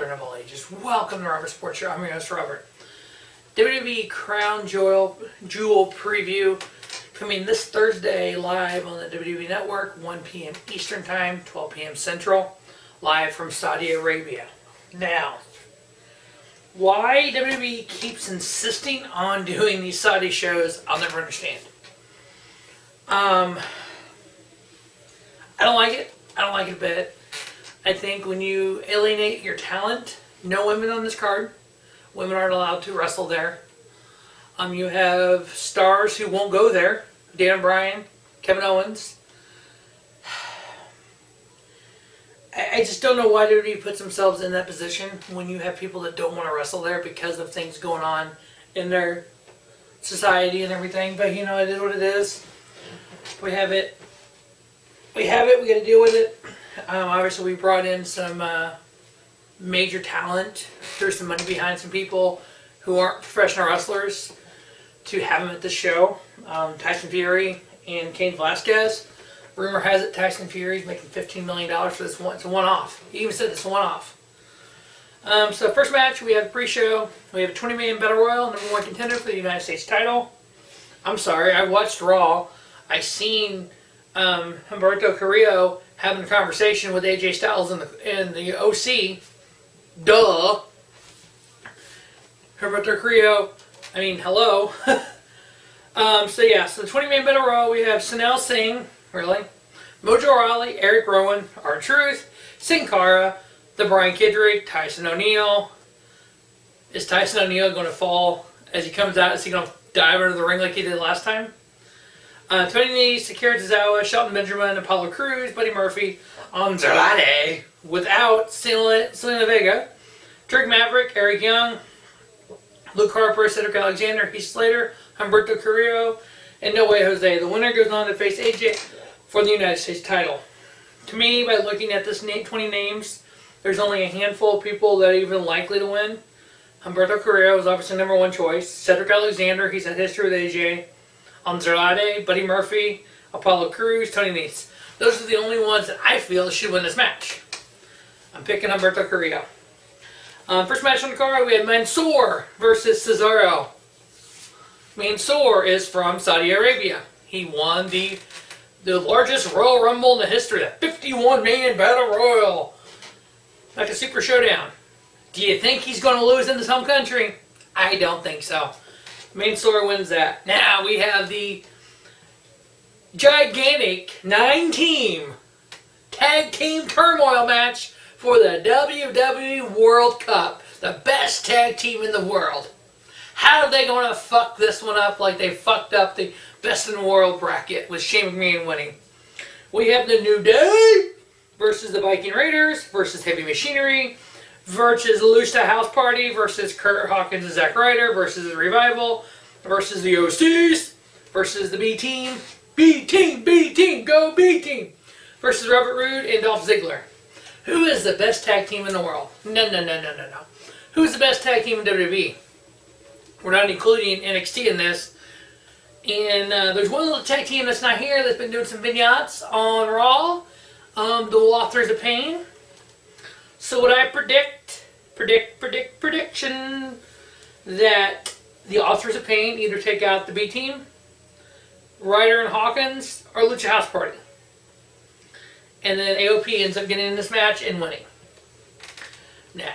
children of all ages. Welcome to Robert Sports Show. I'm your host, Robert. WWE Crown Jewel preview coming this Thursday live on the WWE Network, 1 p.m. Eastern Time, 12 p.m. Central, live from Saudi Arabia. Now, why WWE keeps insisting on doing these Saudi shows, I'll never understand. I don't like it. I don't like it a bit. I think when you alienate your talent, no women on this card. Women aren't allowed to wrestle there. You have stars who won't go there. Dan Bryan, Kevin Owens. I just don't know why WWE puts themselves in that position when you have people that don't want to wrestle there because of things going on in their society and everything. But you know, it is what it is. We have it. We got to deal with it. Obviously, we brought in some major talent. There's some money behind some people who aren't professional wrestlers to have them at the show. Tyson Fury and Cain Velasquez. Rumor has it Tyson Fury's making $15 million for this one. It's a one-off. He even said it's a one-off. So first match, we have a pre-show. We have a 20-man Battle Royal, number one contender for the United States title. I'm sorry, I watched Raw. I seen Humberto Carrillo having a conversation with AJ Styles in the OC. Duh. Humberto Carrillo, I mean, hello. So the 20-man Battle Royal, we have Sunil Singh, really, Mojo Rawley, Eric Rowan, R-Truth, Sin Cara, the Brian Kendrick, Tyson O'Neil. Is Tyson O'Neil going to fall as he comes out? Is he going to dive under the ring like he did last time? Tony Nese, Akira Tozawa, Shelton Benjamin, Apollo Crews, Buddy Murphy, Andrade, without Selena Vega, Drake Maverick, Eric Young, Luke Harper, Cedric Alexander, Heath Slater, Humberto Carrillo, and No Way Jose. The winner goes on to face AJ for the United States title. To me, by looking at this 20 names, there's only a handful of people that are even likely to win. Humberto Carrillo is obviously number one choice. Cedric Alexander, he's had history with AJ. Andrade, Buddy Murphy, Apollo Crews, Tony Nese. Those are the only ones that I feel should win this match. I'm picking Humberto Carrillo. First match on the card, we have Mansoor versus Cesaro. Mansoor is from Saudi Arabia. He won the largest Royal Rumble in the history, the 51-man Battle Royal. Like a Super Showdown. Do you think he's going to lose in his home country? I don't think so. Mansoor wins that. Now we have the gigantic 9-team tag team turmoil match for the WWE World Cup. The best tag team in the world. How are they going to fuck this one up like they fucked up the best in the world bracket with Shane McMahon winning? We have the New Day versus the Viking Raiders versus Heavy Machinery versus Lucha House Party versus Kurt Hawkins and Zack Ryder versus the Revival versus the OCs versus the B-Team. B-Team, B-Team, go B-Team versus Robert Roode and Dolph Ziggler. Who is the best tag team in the world? No. Who's the best tag team in WWE? We're not including NXT in this. And there's one little tag team that's not here that's been doing some vignettes on Raw. The Authors of Pain. So what I prediction that the Authors of Pain either take out the B-Team, Ryder and Hawkins, or Lucha House Party. And then AOP ends up getting in this match and winning. Now,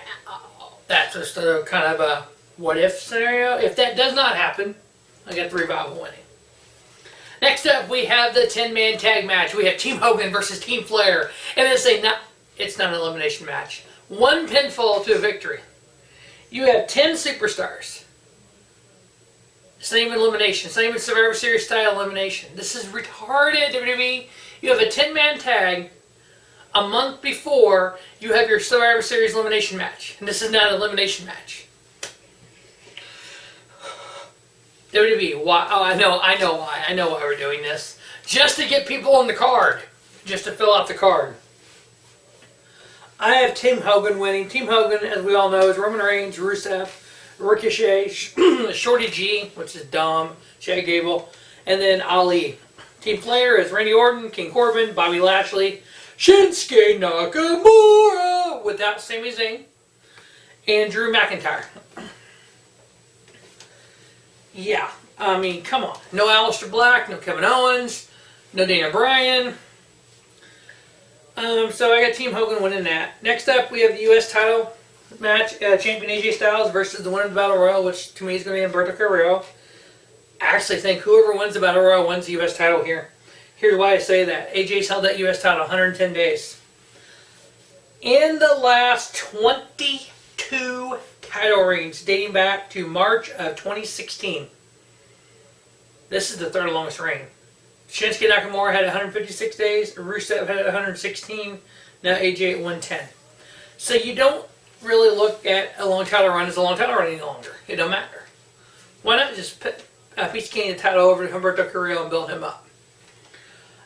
that's just a kind of a what-if scenario. If that does not happen, I got the Revival winning. Next up, we have the 10-man tag match. We have Team Hogan versus Team Flair. And it's not an elimination match. One pinfall to a victory. You have 10 superstars. It's not even elimination. It's not even Survivor Series style elimination. This is retarded, WWE. You have a 10-man tag a month before you have your Survivor Series elimination match. And this is not an elimination match. WWE, why? Oh, I know why. I know why we're doing this. Just to get people on the card. Just to fill out the card. I have Team Hogan winning. Team Hogan, as we all know, is Roman Reigns, Rusev, Ricochet, Shorty G, which is Dom, Chad Gable, and then Ali. Team Flair is Randy Orton, King Corbin, Bobby Lashley, Shinsuke Nakamura, without Sami Zayn, and Drew McIntyre. Yeah, I mean, come on. No Aleister Black, no Kevin Owens, no Daniel Bryan. So I got Team Hogan winning that. Next up, we have the U.S. title match. Champion AJ Styles versus the winner of the Battle Royal, which to me is going to be Humberto Carrillo. I actually think whoever wins the Battle Royal wins the U.S. title here. Here's why I say that. AJ's held that U.S. title 110 days. In the last 22 title reigns dating back to March of 2016. This is the third longest reign. Shinsuke Nakamura had 156 days. Rusev had 116. Now AJ at 110. So you don't really look at a long title run as a long title run any longer. It don't matter. Why not just put a piece of candy title over to Humberto Carrillo and build him up?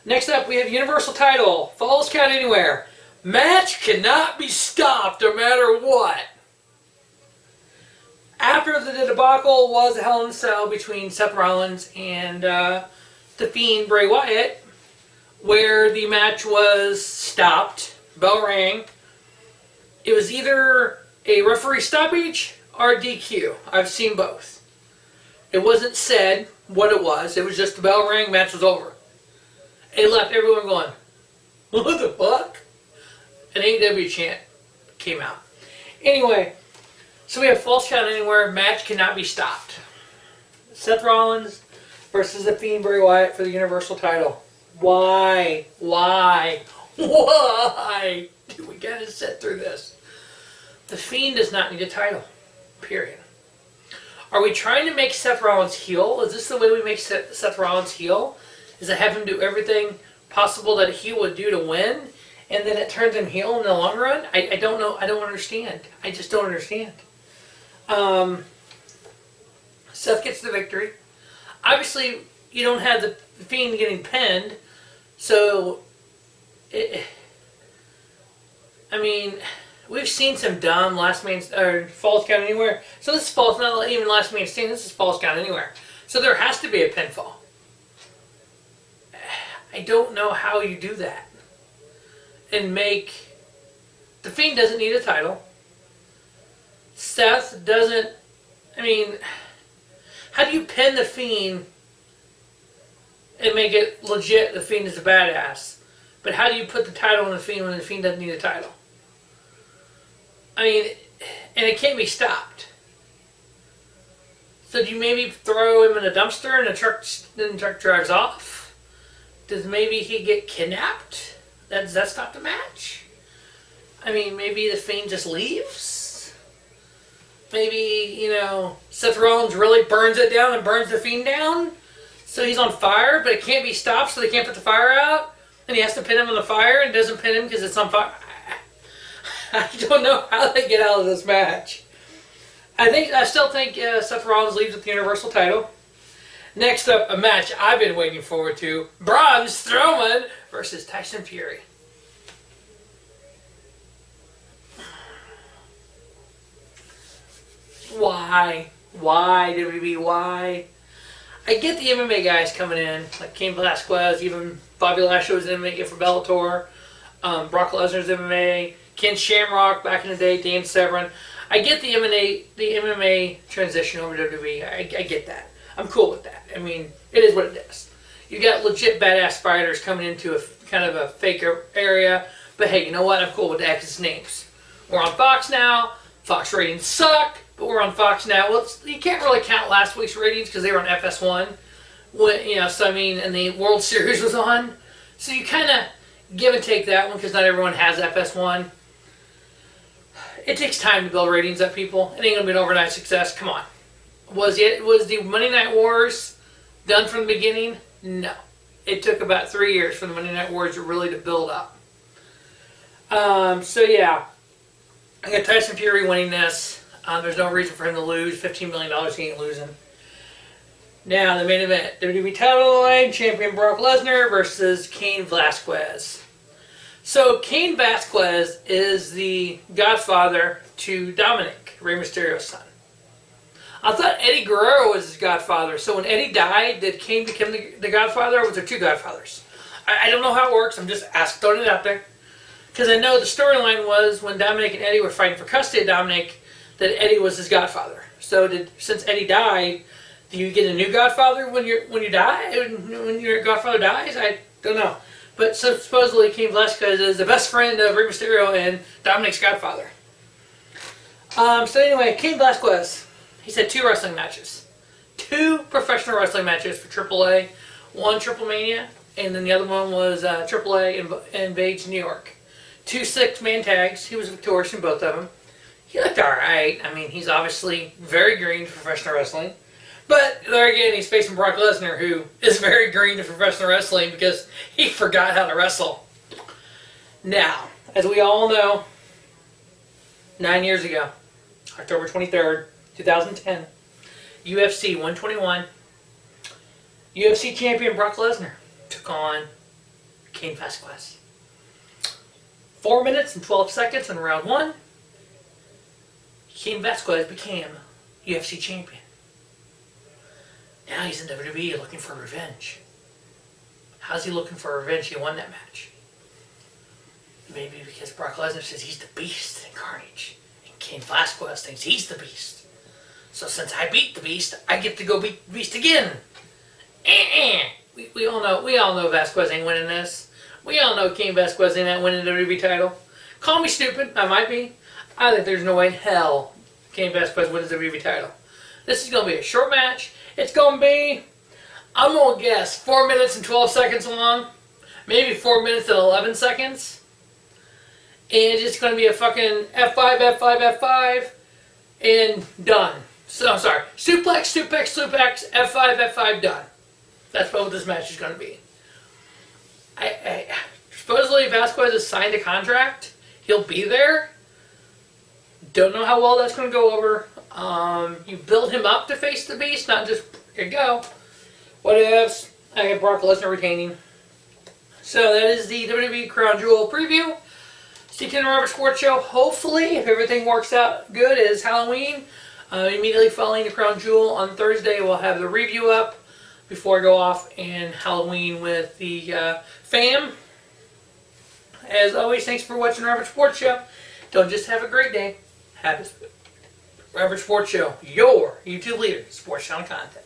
Next up, we have Universal title. Falls Count Anywhere. Match cannot be stopped no matter what. After the debacle was a Hell in a Cell between Seth Rollins and The Fiend Bray Wyatt, where the match was stopped, bell rang. It was either a referee stoppage or DQ. I've seen both. It wasn't said what it was. It was just the bell rang, match was over. It left everyone going, what the fuck? An AEW chant came out. Anyway, so we have Falls Count Anywhere. Match cannot be stopped. Seth Rollins versus The Fiend Bray Wyatt for the Universal title. Why? Why? Why do we gotta sit through this? The Fiend does not need a title. Period. Are we trying to make Seth Rollins heel? Is this the way we make Seth Rollins heel? Is to have him do everything possible that he would do to win, and then it turns him heel in the long run? I don't know. I don't understand. I just don't understand. Seth gets the victory. Obviously, you don't have the Fiend getting pinned, so I mean, we've seen some dumb last man or Falls Count Anywhere. So this is falls, not even last man standing. This is Falls Count Anywhere. So there has to be a pinfall. I don't know how you do that and make the Fiend doesn't need a title. Seth doesn't. I mean, how do you pin the Fiend and make it legit? The Fiend is a badass, but how do you put the title on the Fiend when the Fiend doesn't need a title? I mean, and it can't be stopped. So do you maybe throw him in a dumpster and then the truck drives off? Does maybe he get kidnapped? Does that stop the match? I mean, maybe the Fiend just leaves? Maybe, Seth Rollins really burns it down and burns the Fiend down? So he's on fire, but it can't be stopped, so they can't put the fire out? And he has to pin him on the fire and doesn't pin him because it's on fire? I don't know how they get out of this match. I still think Seth Rollins leaves with the Universal title. Next up, a match I've been waiting forward to. Braun Strowman versus Tyson Fury. Why? Why, WWE? Why? I get the MMA guys coming in, like Cain Velasquez, even Bobby Lashley was in MMA for Bellator, Brock Lesnar's MMA, Ken Shamrock back in the day, Dan Severn. I get the MMA transition over to WWE. I get that. I'm cool with that. I mean, it is what it is. You got legit badass fighters coming into a kind of a fake area, but hey, you know what? I'm cool with that because it's names. We're on Fox now. Fox ratings suck, but we're on Fox now. Well, you can't really count last week's ratings because they were on FS1. So I mean, and the World Series was on. So you kind of give and take that one because not everyone has FS1. It takes time to build ratings up, people. It ain't gonna be an overnight success. Come on. Was the Monday Night Wars done from the beginning? No. It took about 3 years for the Monday Night Wars really to build up. So yeah, I got Tyson Fury winning this. There's no reason for him to lose. $15 million, he ain't losing. Now, the main event. WWE title line, champion Brock Lesnar versus Cain Velasquez. So, Cain Velasquez is the godfather to Dominic, Rey Mysterio's son. I thought Eddie Guerrero was his godfather. So when Eddie died, did Cain become the godfather, or was there two godfathers? I don't know how it works. I'm just throwing it out there. Because I know the storyline was when Dominic and Eddie were fighting for custody of Dominic, that Eddie was his godfather. So since Eddie died, do you get a new godfather when you die? When your godfather dies? I don't know. But so supposedly Cain Velasquez is the best friend of Rey Mysterio and Dominic's godfather. So anyway, Cain Velasquez, he's had 2 wrestling matches. 2 professional wrestling matches for AAA. One Triple Mania, and then the other one was AAA Invades New York. 2 6-man tags. He was victorious in both of them. He looked alright. I mean, he's obviously very green to professional wrestling. But there again, he's facing Brock Lesnar, who is very green to professional wrestling because he forgot how to wrestle. Now, as we all know, 9 years ago, October 23rd, 2010, UFC 121, UFC champion Brock Lesnar took on Cain Velasquez. 4 minutes and 12 seconds in round 1, Cain Velasquez became UFC champion. Now he's in WWE looking for revenge. How's he looking for revenge? He won that match. Maybe because Brock Lesnar says he's the beast in Carnage. And Cain Velasquez thinks he's the beast. So since I beat the beast, I get to go beat the beast again. We all know Vasquez ain't winning this. We all know Cain Velasquez ain't not winning the WWE title. Call me stupid, I might be. I think there's no way in hell Cain Velasquez wins the WWE title. This is going to be a short match. It's going to be, I'm going to guess, 4 minutes and 12 seconds long. Maybe 4 minutes and 11 seconds. And it's just going to be a fucking F5, F5, F5, and done. So, I'm sorry. Suplex, F5, F5, done. That's what this match is going to be. Supposedly, Vasquez has signed a contract. He'll be there. Don't know how well that's going to go over. You build him up to face the beast, not just, here you go. What ifs? I have Brock Lesnar retaining. So that is the WWE Crown Jewel preview. Steve Ken Robert Sports Show. Hopefully, if everything works out good, is Halloween. Immediately following the Crown Jewel on Thursday, we'll have the review up before I go off and Halloween with the fam. As always, thanks for watching Robert Sports Show. Don't just have a great day. Have a Robert Sports Show, your YouTube leader, sports channel content.